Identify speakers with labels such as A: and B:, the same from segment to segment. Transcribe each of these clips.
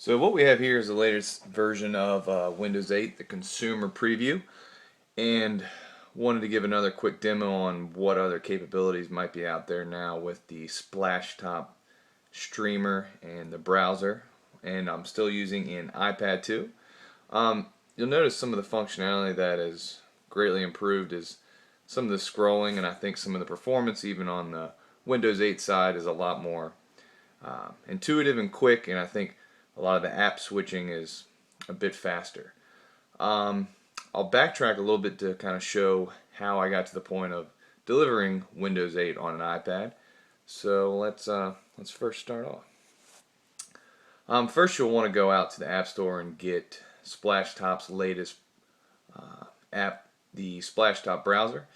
A: So what we have here is the latest version of Windows 8, the consumer preview, and wanted to give another quick demo on what other capabilities might be out there now with the Splashtop streamer and the browser, and I'm still using an iPad 2. You'll notice some of the functionality that is greatly improved is some of the scrolling, and I think some of the performance even on the Windows 8 side is a lot more intuitive and quick, and I think a lot of the app switching is a bit faster. I'll backtrack a little bit to kind of show how I got to the point of delivering Windows 8 on an iPad. So let's first start off. First, you'll want to go out to the App Store and get Splashtop's latest app, the Splashtop Browser.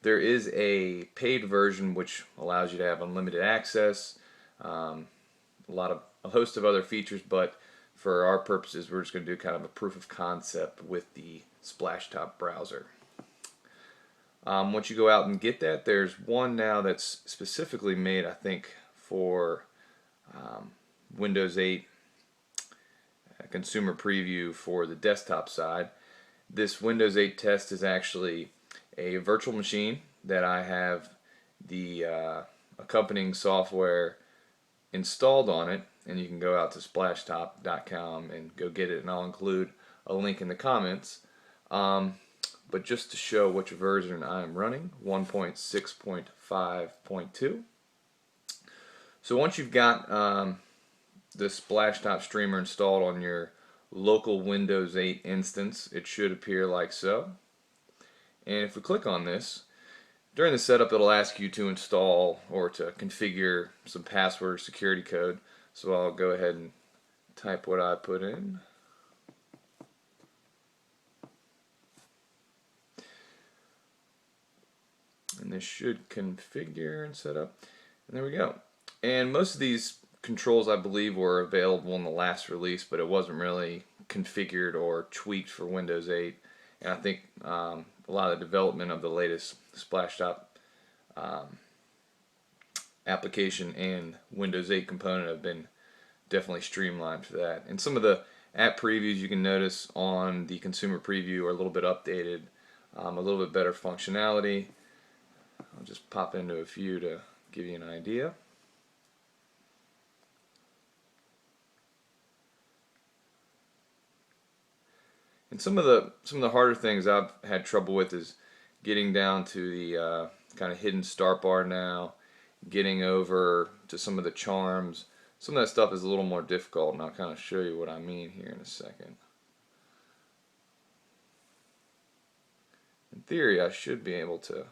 A: There is a paid version which allows you to have unlimited access, a host of other features, but for our purposes we're just going to do kind of a proof of concept with the Splashtop Browser. Once you go out and get that, there's one now that's specifically made, I think, for Windows 8 consumer preview for the desktop side. This Windows 8 test is actually a virtual machine that I have the accompanying software installed on it, and you can go out to splashtop.com and go get it, and I'll include a link in the comments. But just to show which version I'm running, 1.6.5.2. So once you've got the Splashtop streamer installed on your local Windows 8 instance, it should appear like so. And if we click on this, during the setup it'll ask you to install or to configure some password or security code. So I'll go ahead and type what I put in. And this should configure and set up. And there we go. And most of these controls, I believe, were available in the last release, but it wasn't really configured or tweaked for Windows 8. And I think a lot of the development of the latest Splashtop application and Windows 8 component have been definitely streamlined for that. And some of the app previews you can notice on the consumer preview are a little bit updated, a little bit better functionality. I'll just pop into a few to give you an idea. And some of the harder things I've had trouble with is getting down to the kind of hidden start bar now, getting over to some of the charms. Some of that stuff is a little more difficult, and I'll kind of show you what I mean here in a second. In theory, I should be able to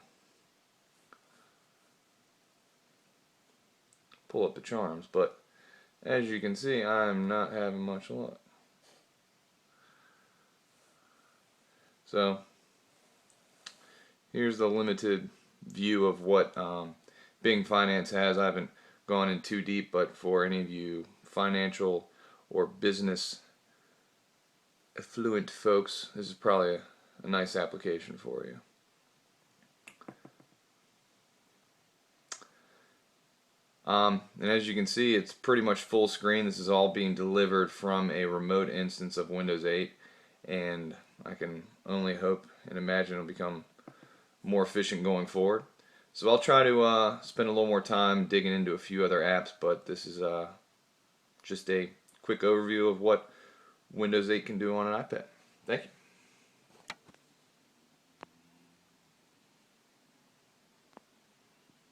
A: pull up the charms, but as you can see, I'm not having much luck. So here's the limited view of what Bing Finance has. I haven't gone in too deep, but for any of you financial or business affluent folks, this is probably a nice application for you. And as you can see, it's pretty much full screen. This is all being delivered from a remote instance of Windows 8, and I can only hope and imagine it'll become more efficient going forward. So I'll try to spend a little more time digging into a few other apps, but this is just a quick overview of what Windows 8 can do on an iPad. Thank you.